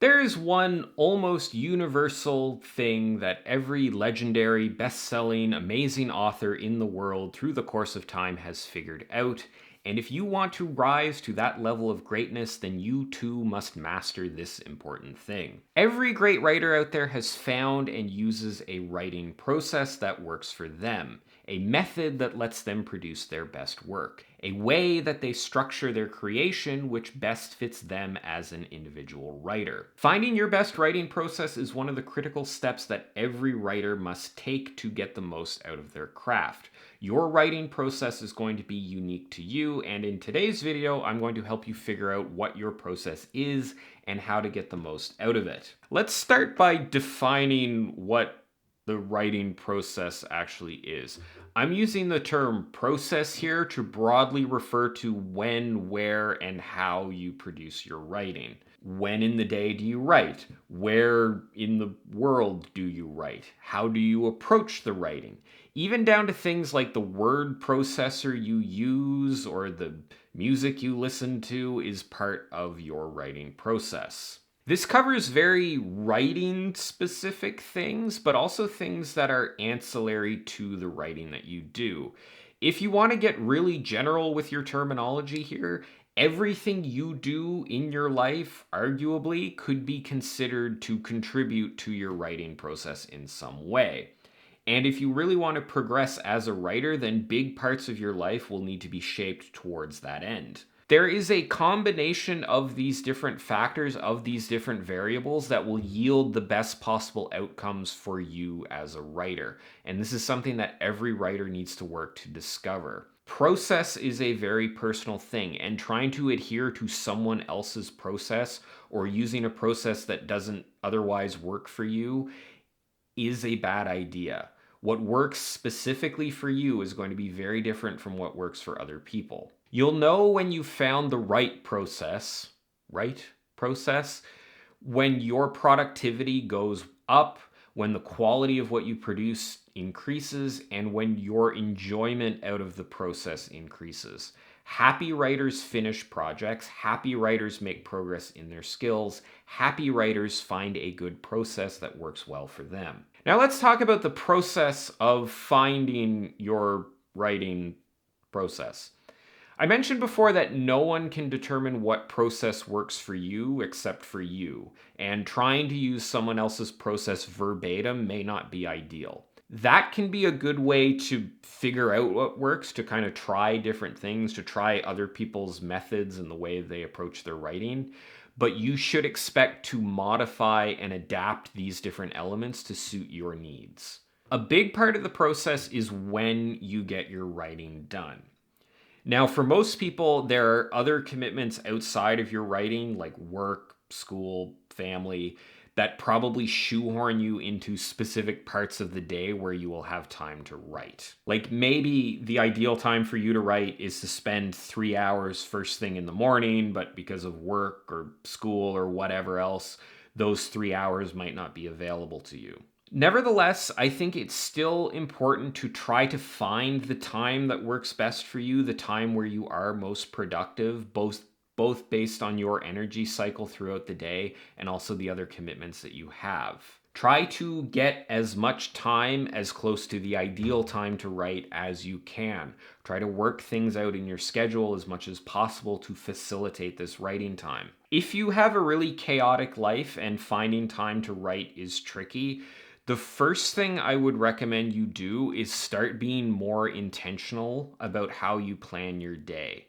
There is one almost universal thing that every legendary, best selling, amazing author in the world through the course of time has figured out. And if you want to rise to that level of greatness, then you too must master this important thing. Every great writer out there has found and uses a writing process that works for them, a method that lets them produce their best work, a way that they structure their creation which best fits them as an individual writer. Finding your best writing process is one of the critical steps that every writer must take to get the most out of their craft. Your writing process is going to be unique to you, and in today's video, I'm going to help you figure out what your process is and how to get the most out of it. Let's start by defining what the writing process actually is. I'm using the term process here to broadly refer to when, where, and how you produce your writing. When in the day do you write? Where in the world do you write? How do you approach the writing? Even down to things like the word processor you use or the music you listen to is part of your writing process. This covers very writing specific things, but also things that are ancillary to the writing that you do. If you want to get really general with your terminology here, everything you do in your life arguably could be considered to contribute to your writing process in some way. And if you really want to progress as a writer, then big parts of your life will need to be shaped towards that end. There is a combination of these different factors, of these different variables that will yield the best possible outcomes for you as a writer. And this is something that every writer needs to work to discover. Process is a very personal thing, and trying to adhere to someone else's process or using a process that doesn't otherwise work for you is a bad idea. What works specifically for you is going to be very different from what works for other people. You'll know when you've found the right process, when your productivity goes up, when the quality of what you produce increases, and when your enjoyment out of the process increases. Happy writers finish projects. Happy writers make progress in their skills. Happy writers find a good process that works well for them. Now let's talk about the process of finding your writing process. I mentioned before that no one can determine what process works for you except for you, and trying to use someone else's process verbatim may not be ideal. That can be a good way to figure out what works, to kind of try different things, to try other people's methods and the way they approach their writing. But you should expect to modify and adapt these different elements to suit your needs. A big part of the process is when you get your writing done. Now, for most people, there are other commitments outside of your writing, like work, school, family, that probably shoehorn you into specific parts of the day where you will have time to write. Like maybe the ideal time for you to write is to spend 3 hours first thing in the morning, but because of work or school or whatever else, those 3 hours might not be available to you. Nevertheless, I think it's still important to try to find the time that works best for you, the time where you are most productive, both based on your energy cycle throughout the day and also the other commitments that you have. Try to get as much time as close to the ideal time to write as you can. Try to work things out in your schedule as much as possible to facilitate this writing time. If you have a really chaotic life and finding time to write is tricky, the first thing I would recommend you do is start being more intentional about how you plan your day.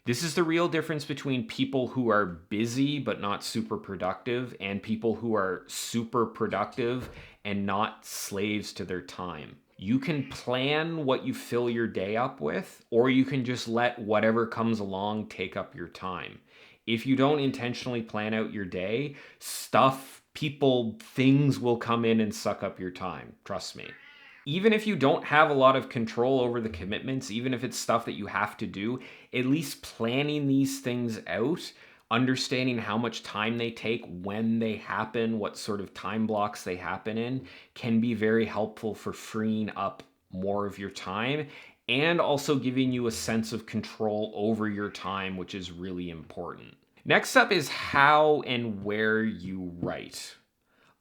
This is the real difference between people who are busy but not super productive and people who are super productive and not slaves to their time. You can plan what you fill your day up with, or you can just let whatever comes along take up your time. If you don't intentionally plan out your day, people, things will come in and suck up your time. Trust me. Even if you don't have a lot of control over the commitments, even if it's stuff that you have to do, at least planning these things out, understanding how much time they take, when they happen, what sort of time blocks they happen in, can be very helpful for freeing up more of your time and also giving you a sense of control over your time, which is really important. Next up is how and where you write.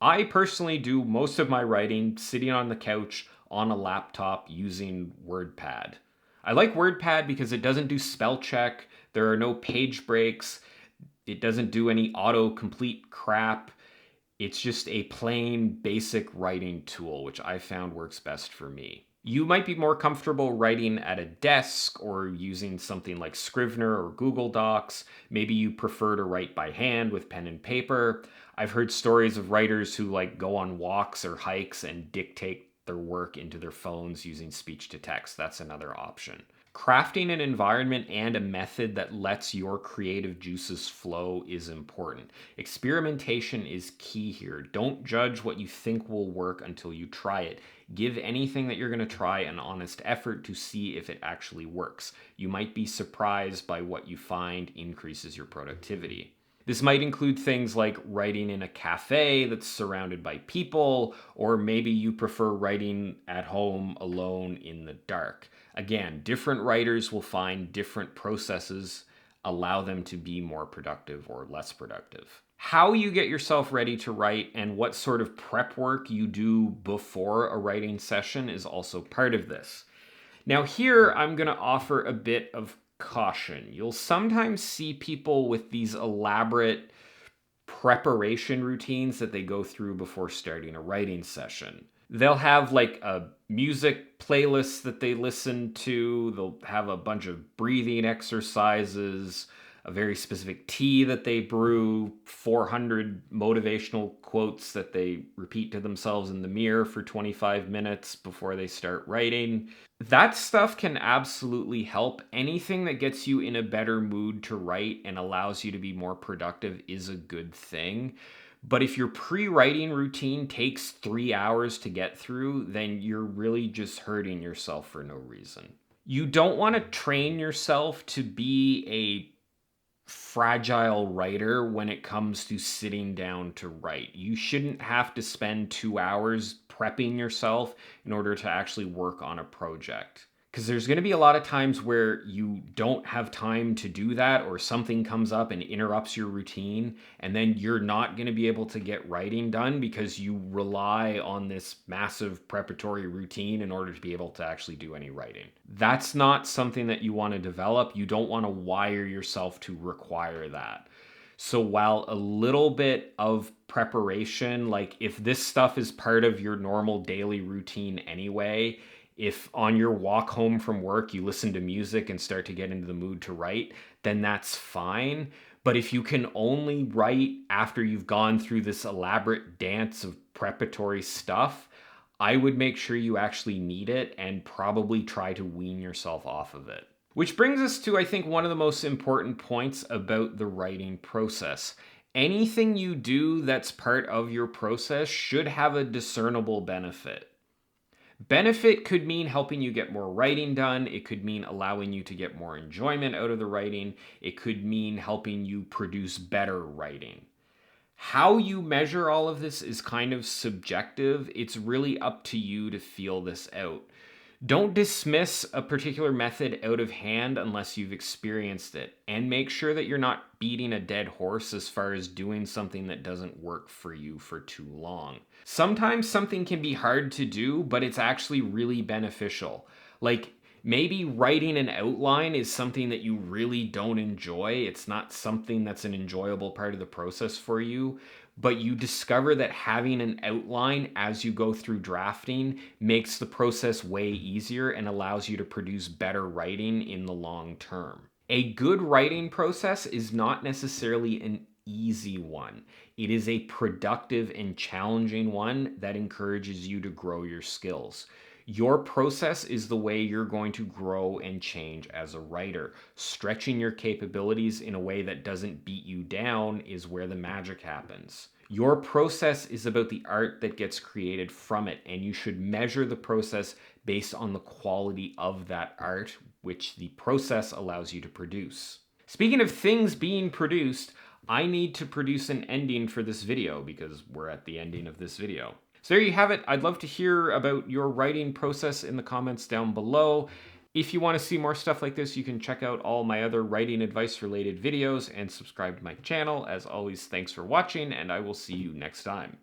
I personally do most of my writing sitting on the couch on a laptop using WordPad. I like WordPad because it doesn't do spell check, there are no page breaks, it doesn't do any autocomplete crap. It's just a plain basic writing tool, which I found works best for me. You might be more comfortable writing at a desk or using something like Scrivener or Google Docs. Maybe you prefer to write by hand with pen and paper. I've heard stories of writers who like go on walks or hikes and dictate their work into their phones using speech to text. That's another option. Crafting an environment and a method that lets your creative juices flow is important. Experimentation is key here. Don't judge what you think will work until you try it. Give anything that you're going to try an honest effort to see if it actually works. You might be surprised by what you find increases your productivity. This might include things like writing in a cafe that's surrounded by people, or maybe you prefer writing at home alone in the dark. Again, different writers will find different processes allow them to be more productive or less productive. How you get yourself ready to write and what sort of prep work you do before a writing session is also part of this. Now, here I'm going to offer a bit of caution. You'll sometimes see people with these elaborate preparation routines that they go through before starting a writing session. They'll have like a music playlist that they listen to, they'll have a bunch of breathing exercises, a very specific tea that they brew, 400 motivational quotes that they repeat to themselves in the mirror for 25 minutes before they start writing. That stuff can absolutely help. Anything that gets you in a better mood to write and allows you to be more productive is a good thing. But if your pre-writing routine takes 3 hours to get through, then you're really just hurting yourself for no reason. You don't want to train yourself to be a fragile writer when it comes to sitting down to write. You shouldn't have to spend 2 hours prepping yourself in order to actually work on a project. Because there's going to be a lot of times where you don't have time to do that, or something comes up and interrupts your routine, and then you're not going to be able to get writing done because you rely on this massive preparatory routine in order to be able to actually do any writing. That's not something that you want to develop. You don't want to wire yourself to require that. So while a little bit of preparation, like if this stuff is part of your normal daily routine anyway, if on your walk home from work you listen to music and start to get into the mood to write, then that's fine. But if you can only write after you've gone through this elaborate dance of preparatory stuff, I would make sure you actually need it and probably try to wean yourself off of it. Which brings us to, I think, one of the most important points about the writing process. Anything you do that's part of your process should have a discernible benefit. Benefit could mean helping you get more writing done. It could mean allowing you to get more enjoyment out of the writing. It could mean helping you produce better writing. How you measure all of this is kind of subjective. It's really up to you to feel this out. Don't dismiss a particular method out of hand unless you've experienced it, and make sure that you're not beating a dead horse as far as doing something that doesn't work for you for too long. Sometimes something can be hard to do, but it's actually really beneficial. Like maybe writing an outline is something that you really don't enjoy. It's not something that's an enjoyable part of the process for you, but you discover that having an outline as you go through drafting makes the process way easier and allows you to produce better writing in the long term. A good writing process is not necessarily an easy one. It is a productive and challenging one that encourages you to grow your skills. Your process is the way you're going to grow and change as a writer. Stretching your capabilities in a way that doesn't beat you down is where the magic happens. Your process is about the art that gets created from it, and you should measure the process based on the quality of that art, which the process allows you to produce. Speaking of things being produced, I need to produce an ending for this video because we're at the ending of this video. So there you have it. I'd love to hear about your writing process in the comments down below. If you want to see more stuff like this, you can check out all my other writing advice related videos and subscribe to my channel. As always, thanks for watching, and I will see you next time.